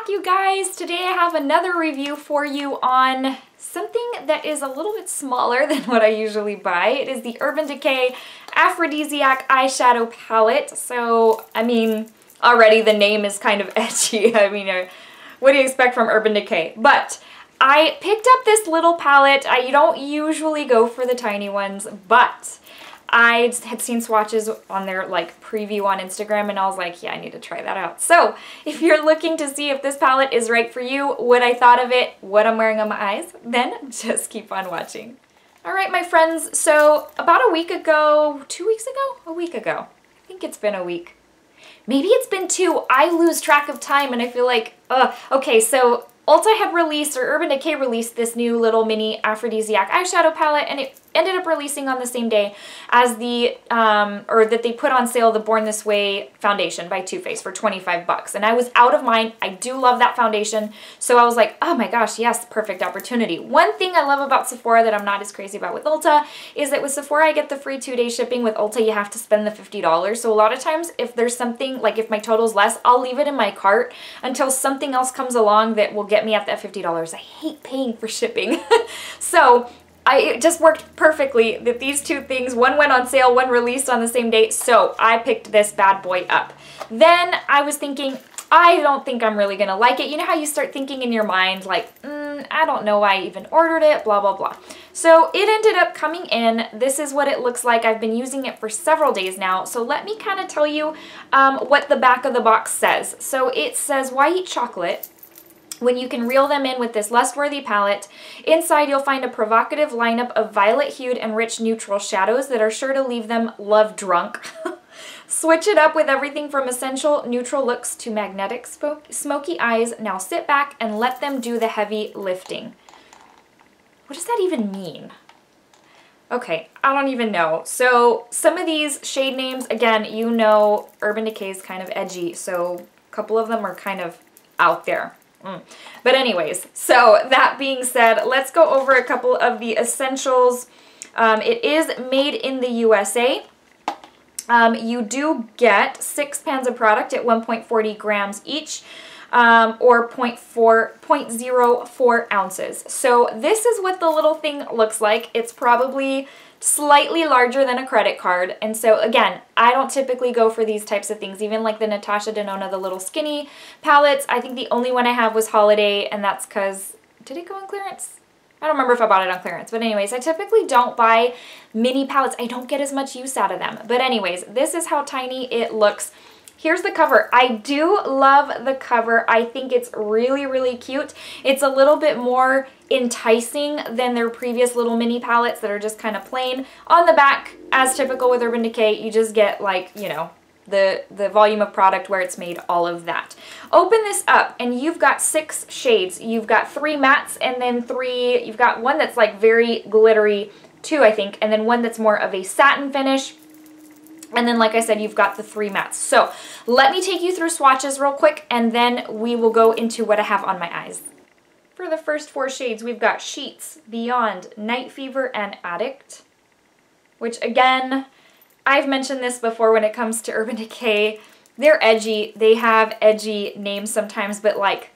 back, you guys. Today I have another review for you on something that is a little bit smaller than what I usually buy. It is the Urban Decay Aphrodisiac Eyeshadow Palette. So, I mean, already the name is kind of edgy. I mean, what do you expect from Urban Decay? But I picked up this little palette. I don't usually go for the tiny ones, but I had seen swatches on their like preview on Instagram and I was like, yeah, I need to try that out. So if you're looking to see if this palette is right for you, what I thought of it, what I'm wearing on my eyes, then just keep on watching. All right, my friends, so about a week ago, 2 weeks ago? A week ago. I think it's been a week. Maybe it's been two. I lose track of time and I feel like, okay, so Ulta had released, or Urban Decay released, this new little mini aphrodisiac eyeshadow palette, and it ended up releasing on the same day as the, or that they put on sale, the Born This Way foundation by Too Faced for 25 bucks. And I was out of mine. I do love that foundation. So I was like, oh my gosh, yes, perfect opportunity. One thing I love about Sephora that I'm not as crazy about with Ulta is that with Sephora, I get the free 2-day shipping. With Ulta, you have to spend the $50. So a lot of times, if there's something, like if my total's less, I'll leave it in my cart until something else comes along that will get me at that $50. I hate paying for shipping. So it just worked perfectly that these two things, one went on sale, one released on the same day, so I picked this bad boy up. Then I was thinking, I don't think I'm really gonna like it. You know how you start thinking in your mind like, I don't know why I even ordered it, blah, blah, blah. So it ended up coming in. This is what it looks like. I've been using it for several days now. So let me kind of tell you what the back of the box says. So it says, why eat chocolate when you can reel them in with this lust-worthy palette? Inside, you'll find a provocative lineup of violet-hued and rich neutral shadows that are sure to leave them love-drunk. Switch it up with everything from essential neutral looks to magnetic smoky eyes. Now sit back and let them do the heavy lifting. What does that even mean? Okay, I don't even know. So some of these shade names, again, you know Urban Decay is kind of edgy, so a couple of them are kind of out there. But anyways, so that being said, let's go over a couple of the essentials. It is made in the USA. You do get 6 pans of product at 1.40 grams each, or 0.04 ounces. So this is what the little thing looks like. It's probably slightly larger than a credit card. And so again, I don't typically go for these types of things, even like the Natasha Denona, the little skinny palettes. I think the only one I have was Holiday, and that's because, did it go on clearance? I don't remember if I bought it on clearance, but anyways, I typically don't buy mini palettes. I don't get as much use out of them. But anyways, this is how tiny it looks. Here's the cover. I do love the cover. I think it's really, really cute. It's a little bit more enticing than their previous little mini palettes that are just kind of plain. On the back, as typical with Urban Decay, you just get like, you know, the volume of product where it's made, all of that. Open this up and you've got 6 shades. You've got 3 mattes and then 3, you've got one that's like very glittery, 2 I think, and then one that's more of a satin finish. And then, like I said, you've got the 3 mattes. So let me take you through swatches real quick, and then we will go into what I have on my eyes. For the first 4 shades, we've got Sheets, Beyond, Night Fever, and Addict. Which, again, I've mentioned this before when it comes to Urban Decay. They're edgy. They have edgy names sometimes, but, like,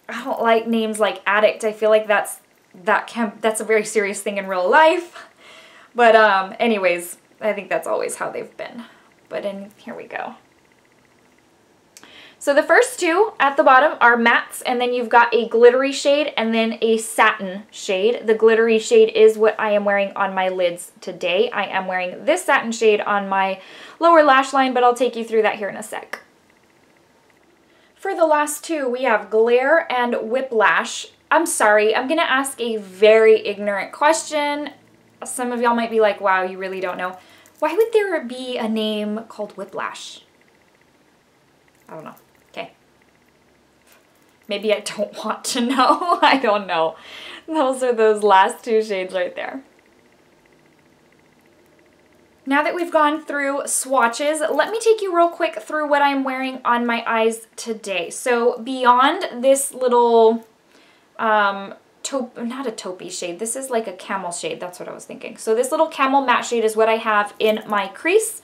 I don't like names like Addict. I feel like that's a very serious thing in real life. But, anyways, I think that's always how they've been. But here we go. So the first 2 at the bottom are mattes, and then you've got a glittery shade and then a satin shade. The glittery shade is what I am wearing on my lids today. I am wearing this satin shade on my lower lash line, but I'll take you through that here in a sec. For the last 2, we have Glare and Whiplash. I'm sorry, I'm gonna ask a very ignorant question. Some of y'all might be like, wow, you really don't know. Why would there be a name called Whiplash? I don't know. Okay. Maybe I don't want to know. I don't know. Those are those last 2 shades right there. Now that we've gone through swatches, let me take you real quick through what I'm wearing on my eyes today. So beyond this little not a taupey shade. This is like a camel shade. That's what I was thinking. So this little camel matte shade is what I have in my crease.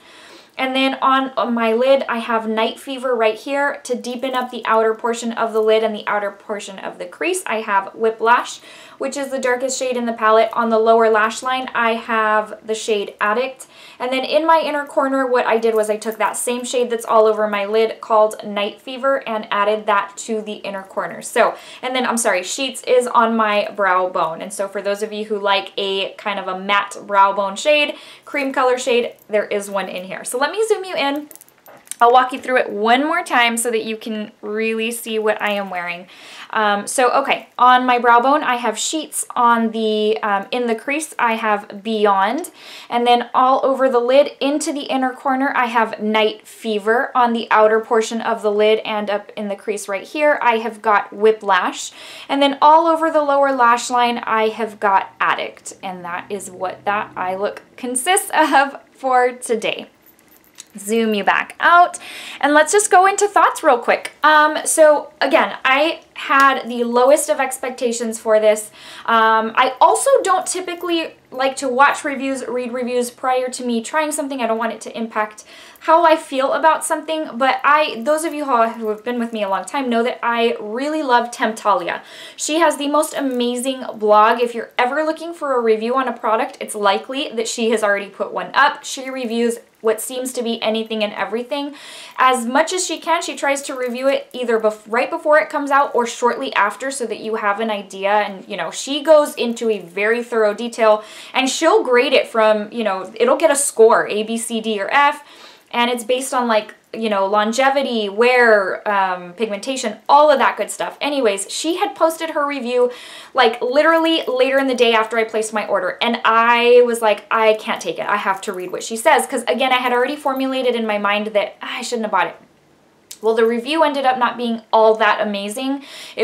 And then on my lid, I have Night Fever right here to deepen up the outer portion of the lid and the outer portion of the crease. I have Whiplash, which is the darkest shade in the palette. On the lower lash line, I have the shade Addict. And then in my inner corner, what I did was I took that same shade that's all over my lid called Night Fever and added that to the inner corner. So, and then, I'm sorry, Sheets is on my brow bone. And so for those of you who like a kind of a matte brow bone shade, cream color shade, there is one in here. So let me zoom you in. I'll walk you through it one more time so that you can really see what I am wearing. Okay, on my brow bone, I have Sheets. On the, in the crease, I have Beyond. And then all over the lid, into the inner corner, I have Night Fever. On the outer portion of the lid and up in the crease right here, I have got Whiplash. And then all over the lower lash line, I have got Addict. And that is what that eye look consists of for today. Zoom you back out and let's just go into thoughts real quick. So again, I had the lowest of expectations for this. I also don't typically like to watch reviews, read reviews prior to me trying something. I don't want it to impact how I feel about something, but those of you who have been with me a long time know that I really love Temptalia. She has the most amazing blog. If you're ever looking for a review on a product, it's likely that she has already put one up. She reviews what seems to be anything and everything. As much as she can, she tries to review it either right before it comes out or shortly after so that you have an idea. And, you know, she goes into a very thorough detail and she'll grade it from, you know, it'll get a score, A, B, C, D, or F. And it's based on, like, you know, longevity, wear, pigmentation, all of that good stuff. Anyways, she had posted her review like literally later in the day after I placed my order. And I was like, I can't take it. I have to read what she says. Because again, I had already formulated in my mind that I shouldn't have bought it. Well, the review ended up not being all that amazing.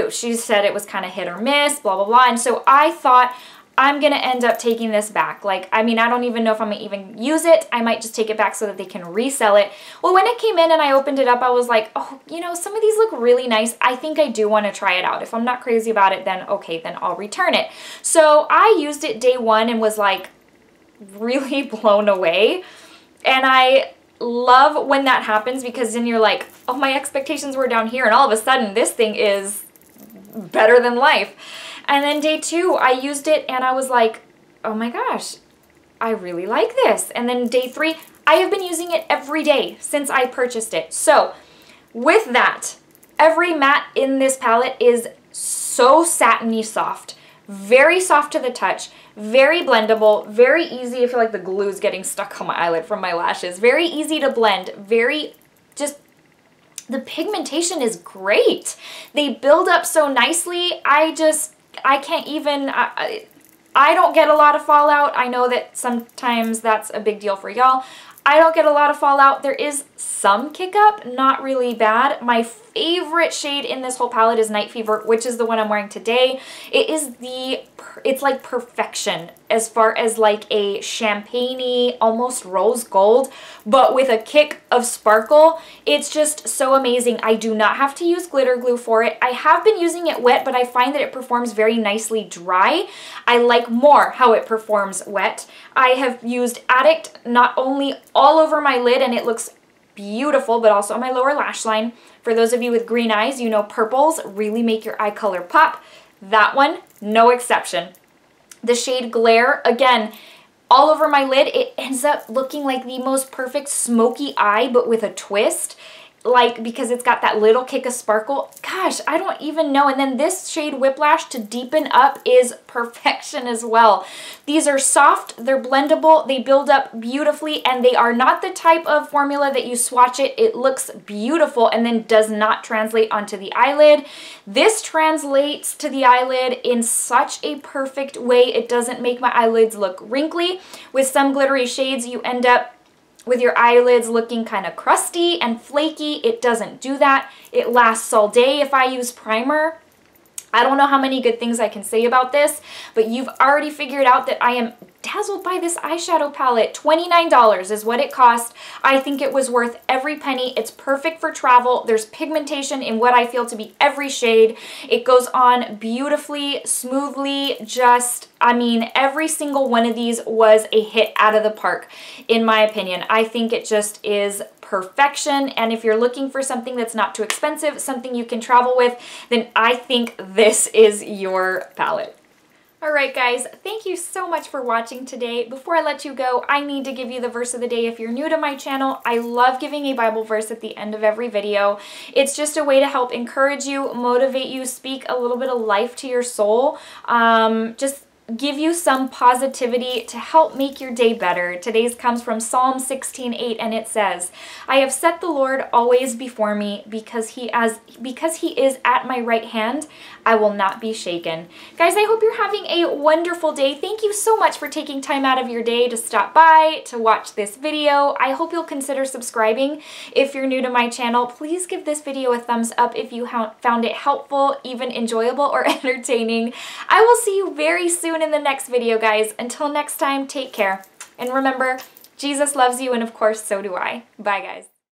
She said it was kind of hit or miss, blah, blah, blah. And so I thought, I'm going to end up taking this back. Like, I mean, I don't even know if I'm going to even use it. I might just take it back so that they can resell it. Well, when it came in and I opened it up, I was like, oh, you know, some of these look really nice. I think I do want to try it out. If I'm not crazy about it, then okay, then I'll return it. So I used it day one and was like really blown away. And I love when that happens because then you're like, oh, my expectations were down here and all of a sudden this thing is better than life. And then day two, I used it and I was like, oh my gosh, I really like this. And then day three, I have been using it every day since I purchased it. So with that, every matte in this palette is so satiny soft, very soft to the touch, very blendable, very easy. I feel like the glue is getting stuck on my eyelid from my lashes. Very easy to blend, very just, the pigmentation is great. They build up so nicely. I can't even, I don't get a lot of fallout. I know that sometimes that's a big deal for y'all. I don't get a lot of fallout. There is some kick up, not really bad. My favorite shade in this whole palette is Night Fever, which is the one I'm wearing today. It's like perfection as far as like a champagne-y, almost rose gold, but with a kick of sparkle. It's just so amazing. I do not have to use glitter glue for it. I have been using it wet, but I find that it performs very nicely dry. I like more how it performs wet. I have used Addict not only all over my lid and it looks beautiful, but also on my lower lash line. For those of you with green eyes, you know purples really make your eye color pop. That one, no exception. The shade Glare, again, all over my lid, it ends up looking like the most perfect smoky eye, but with a twist. Like, because it's got that little kick of sparkle. Gosh, I don't even know. And then this shade Whiplash to deepen up is perfection as well. These are soft, they're blendable, they build up beautifully, and they are not the type of formula that you swatch it looks beautiful and then does not translate onto the eyelid. This translates to the eyelid in such a perfect way. It doesn't make my eyelids look wrinkly. With some glittery shades, you end up with your eyelids looking kind of crusty and flaky. It doesn't do that. It lasts all day if I use primer. I don't know how many good things I can say about this, but you've already figured out that I am dazzled by this eyeshadow palette. $29 is what it cost. I think it was worth every penny. It's perfect for travel. There's pigmentation in what I feel to be every shade. It goes on beautifully, smoothly, just, I mean, every single one of these was a hit out of the park, in my opinion. I think it just is perfection, and if you're looking for something that's not too expensive, something you can travel with, then I think this is your palette. Alright guys, thank you so much for watching today. Before I let you go, I need to give you the verse of the day. If you're new to my channel, I love giving a Bible verse at the end of every video. It's just a way to help encourage you, motivate you, speak a little bit of life to your soul. Just give you some positivity to help make your day better. Today's comes from Psalm 16:8, and it says, I have set the Lord always before me, because he is at my right hand, I will not be shaken. Guys, I hope you're having a wonderful day. Thank you so much for taking time out of your day to stop by, to watch this video. I hope you'll consider subscribing if you're new to my channel. Please give this video a thumbs up if you found it helpful, even enjoyable, or entertaining. I will see you very soon in the next video, guys. Until next time, take care. And remember, Jesus loves you, and of course, so do I. Bye, guys.